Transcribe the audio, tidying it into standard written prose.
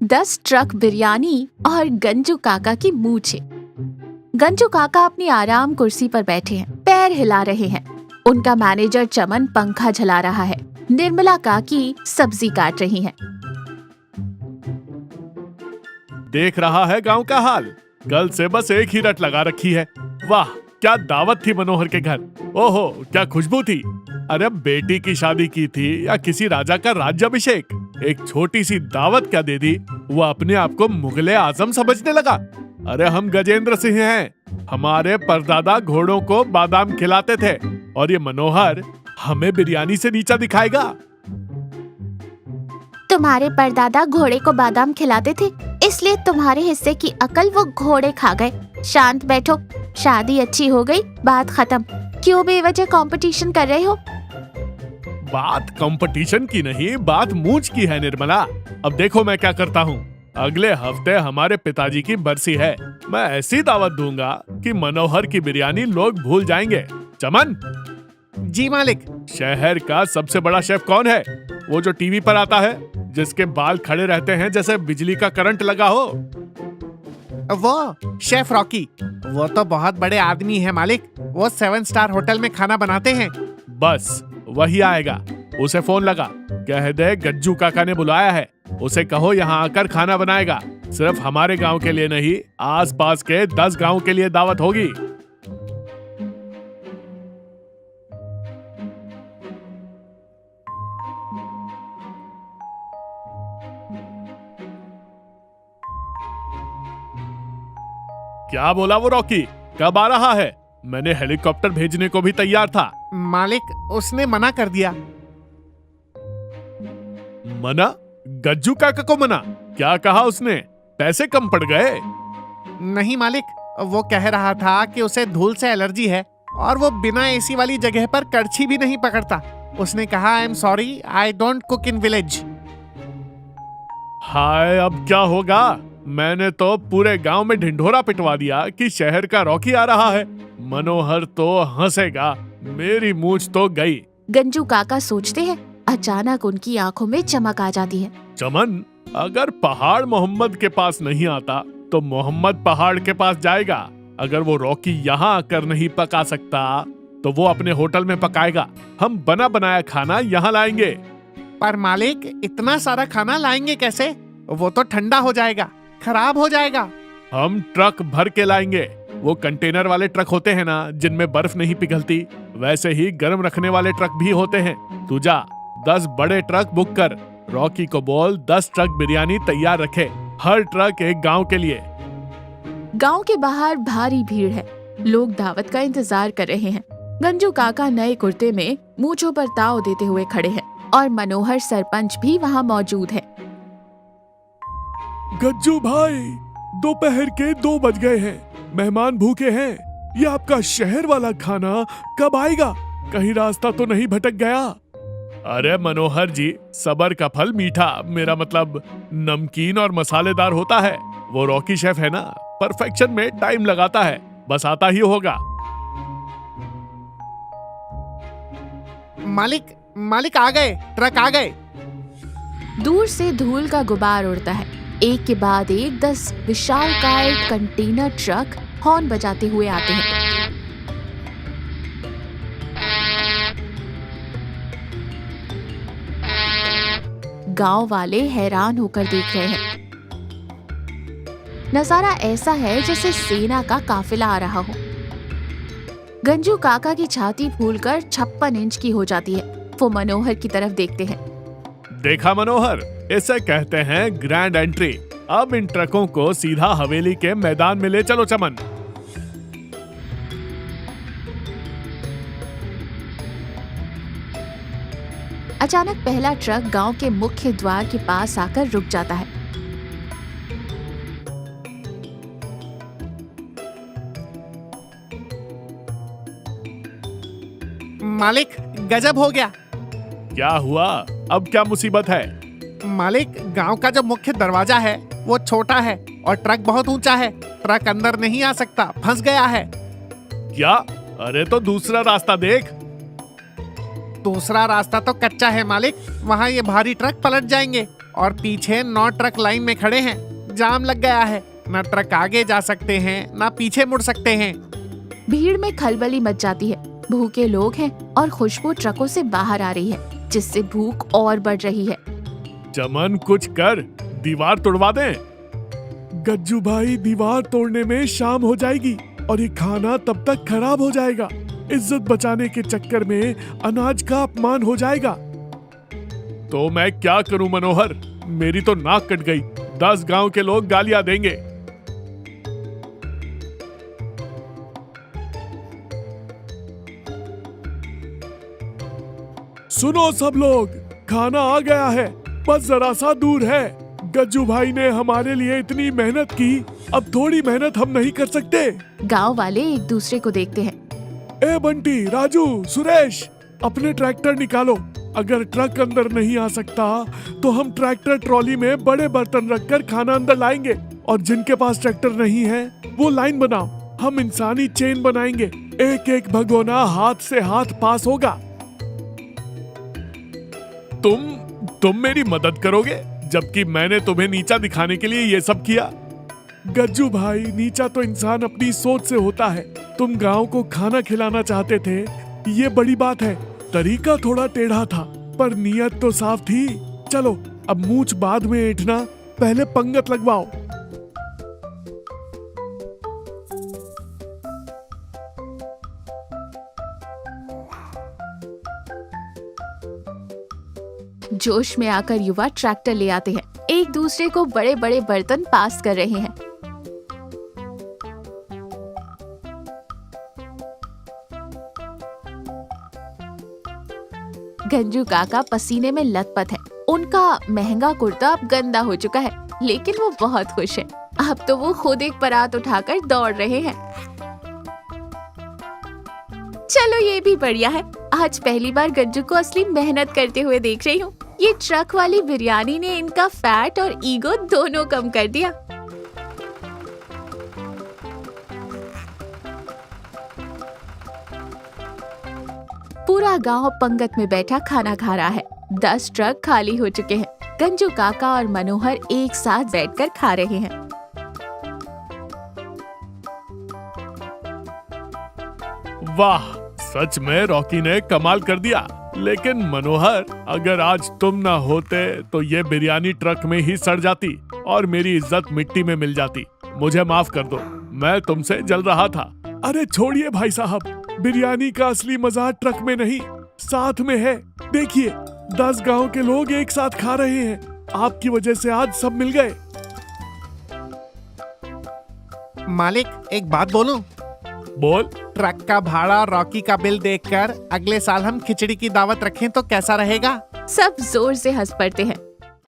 10 truck biryani और गंजू काका की मूछें। गंजू काका अपनी आराम कुर्सी पर बैठे हैं, पैर हिला रहे हैं। उनका मैनेजर चमन पंखा झला रहा है। निर्मला काकी सब्जी काट रही हैं। देख रहा है गांव का हाल। कल से बस एक ही रट लगा रखी है। वाह, क्या दावत थी मनोहर के घर। ओहो, क्या खुशबू थी। अरे बेटी की शादी की थी या किसी राजा का राज्याभिषेक, एक छोटी सी दावत क्या दे दी, वो अपने आप को मुगले आजम समझने लगा। अरे हम गजेंद्र सिंह हैं, हमारे परदादा घोड़ों को बादाम खिलाते थे और ये मनोहर हमें बिरयानी से नीचा दिखाएगा। तुम्हारे परदादा घोड़े को बादाम खिलाते थे, इसलिए तुम्हारे हिस्से की अकल वो घोड़े खा गए। शांत बैठो, शादी अच्छी हो गई, बात खत्म। क्यों बेवजह कंपटीशन कर रहे हो? बात कंपटीशन की नहीं, बात मूंछ की है निर्मला। अब देखो मैं क्या करता हूँ। अगले हफ्ते हमारे पिताजी की बरसी है। मैं ऐसी दावत दूंगा कि मनोहर की बिरयानी लोग भूल जाएंगे। चमन। जी मालिक। शहर का सबसे बड़ा शेफ कौन है? वो जो टीवी पर आता है, जिसके बाल खड़े रहते हैं जैसे बिजली का करंट लगा हो। वो शेफ रॉकी। वो तो बहुत बड़े आदमी है मालिक। वो 7 स्टार होटल में खाना बनाते हैं। बस वही आएगा। उसे फोन लगा, कह दे गज्जू काका ने बुलाया है। उसे कहो यहाँ आकर खाना बनाएगा। सिर्फ हमारे गांव के लिए नहीं, आसपास के 10 गांव के लिए दावत होगी। क्या बोला वो रॉकी? कब आ रहा है? मैंने हेलीकॉप्टर भेजने को भी तैयार था। मालिक, उसने मना कर दिया। मना? गज्जू काका को मना? क्या कहा उसने? पैसे कम पड़ गए? नहीं मालिक, वो कह रहा था कि उसे धूल से एलर्जी है और वो बिना एसी वाली जगह पर कड़छी भी नहीं पकड़ता। उसने कहा I am sorry, I don't cook in village. हाय, अब क्या होगा? मैंने तो पूरे गांव में ढिंढोरा पिटवा दिया कि शहर का रॉकी आ रहा है। मनोहर तो हंसेगा, मेरी मूंछ तो गई। गंजू काका सोचते हैं। अचानक उनकी आंखों में चमक आ जाती है। चमन, अगर पहाड़ मोहम्मद के पास नहीं आता तो मोहम्मद पहाड़ के पास जाएगा। अगर वो रॉकी यहाँ आकर नहीं पका सकता तो वो अपने होटल में पकाएगा। हम बना बनाया खाना यहाँ लाएंगे। पर मालिक, इतना सारा खाना लाएंगे कैसे? वो तो ठंडा हो जाएगा, खराब हो जाएगा। हम ट्रक भर के लाएंगे। वो कंटेनर वाले ट्रक होते हैं ना, जिनमें बर्फ नहीं पिघलती, वैसे ही गर्म रखने वाले ट्रक भी होते हैं। तू जा 10 बड़े ट्रक बुक कर। रॉकी को बोल 10 ट्रक बिरयानी तैयार रखे, हर ट्रक एक गांव के लिए। गांव के बाहर भारी भीड़ है। लोग दावत का इंतजार कर रहे हैं। गंजू काका नए कुर्ते में मूंछों पर ताव देते हुए खड़े हैं और मनोहर सरपंच भी वहाँ मौजूद है। गज्जू भाई, दोपहर के 2 बज गए हैं। मेहमान भूखे हैं। ये आपका शहर वाला खाना कब आएगा? कहीं रास्ता तो नहीं भटक गया? अरे मनोहर जी, सबर का फल मीठा, मेरा मतलब नमकीन और मसालेदार होता है। वो रॉकी शेफ है ना, परफेक्शन में टाइम लगाता है। बस आता ही होगा। मालिक आ गए, ट्रक आ गए। दूर से धूल का गुबार उड़ता है। एक के बाद एक 10 विशालकाय कंटेनर ट्रक हॉर्न बजाते हुए आते हैं। गांव वाले हैरान होकर देख रहे हैं। नजारा ऐसा है जैसे सेना का काफिला आ रहा हो। गंजू काका की छाती फूलकर 56 इंच की हो जाती है। वो मनोहर की तरफ देखते हैं। देखा मनोहर, इसे कहते हैं ग्रैंड एंट्री। अब इन ट्रकों को सीधा हवेली के मैदान में ले चलो चमन। अचानक पहला ट्रक गांव के मुख्य द्वार के पास आकर रुक जाता है। मालिक, गजब हो गया। क्या हुआ? अब क्या मुसीबत है? मालिक, गांव का जो मुख्य दरवाजा है वो छोटा है और ट्रक बहुत ऊंचा है। ट्रक अंदर नहीं आ सकता, फंस गया है। क्या? अरे तो दूसरा रास्ता देख। दूसरा रास्ता तो कच्चा है मालिक, वहाँ ये भारी ट्रक पलट जाएंगे और पीछे 9 ट्रक लाइन में खड़े हैं। जाम लग गया है, ना ट्रक आगे जा सकते हैं ना पीछे मुड़ सकते हैं। भीड़ में खलबली मच जाती है। भूखे लोग हैं और खुशबू ट्रकों से बाहर आ रही है, जिससे भूख और बढ़ रही है। चमन कुछ कर, दीवार तोड़वा दें। गज्जू भाई, दीवार तोड़ने में शाम हो जाएगी और ये खाना तब तक खराब हो जाएगा। इज्जत बचाने के चक्कर में अनाज का अपमान हो जाएगा। तो मैं क्या करूं मनोहर, मेरी तो नाक कट गई। 10 गांव के लोग गालियां देंगे। सुनो सब लोग, खाना आ गया है, बस जरा सा दूर है। गज्जू भाई ने हमारे लिए इतनी मेहनत की, अब थोड़ी मेहनत हम नहीं कर सकते। गांव वाले एक दूसरे को देखते हैं। ए बंटी, राजू, सुरेश, अपने ट्रैक्टर निकालो। अगर ट्रक अंदर नहीं आ सकता तो हम ट्रैक्टर ट्रॉली में बड़े बर्तन रखकर खाना अंदर लाएंगे, और जिनके पास ट्रैक्टर नहीं है वो लाइन बनाओ। हम इंसानी चेन बनाएंगे, एक एक भगोना हाथ से हाथ पास होगा। तुम मेरी मदद करोगे, जबकि मैंने तुम्हें नीचा दिखाने के लिए ये सब किया। गज्जू भाई, नीचा तो इंसान अपनी सोच से होता है। तुम गांव को खाना खिलाना चाहते थे, ये बड़ी बात है। तरीका थोड़ा टेढ़ा था, पर नियत तो साफ थी। चलो अब मूंछ बाद में ऐंठना, पहले पंगत लगवाओ। जोश में आकर युवा ट्रैक्टर ले आते हैं, एक दूसरे को बड़े बड़े बर्तन पास कर रहे हैं। गंजू काका पसीने में लथपथ है। उनका महंगा कुर्ता अब गंदा हो चुका है, लेकिन वो बहुत खुश है। अब तो वो खुद एक परात उठाकर दौड़ रहे हैं। चलो ये भी बढ़िया है, आज पहली बार गंजू को असली मेहनत करते हुए देख रही हूँ। ये ट्रक वाली बिरयानी ने इनका फैट और ईगो दोनों कम कर दिया। पूरा गांव पंगत में बैठा खाना खा रहा है। 10 ट्रक खाली हो चुके हैं। गंजू काका और मनोहर एक साथ बैठकर खा रहे हैं। वाह, सच में रॉकी ने कमाल कर दिया। लेकिन मनोहर, अगर आज तुम ना होते तो ये बिरयानी ट्रक में ही सड़ जाती और मेरी इज्जत मिट्टी में मिल जाती। मुझे माफ कर दो, मैं तुमसे जल रहा था। अरे छोड़िए भाई साहब, बिरयानी का असली मजा ट्रक में नहीं, साथ में है। देखिए, 10 गांव के लोग एक साथ खा रहे हैं। आपकी वजह से आज सब मिल गए। मालिक, एक बात बोलूं? बोल। ट्रक का भाड़ा और रॉकी का बिल देखकर अगले साल हम खिचड़ी की दावत रखें तो कैसा रहेगा? सब जोर से हंस पड़ते हैं।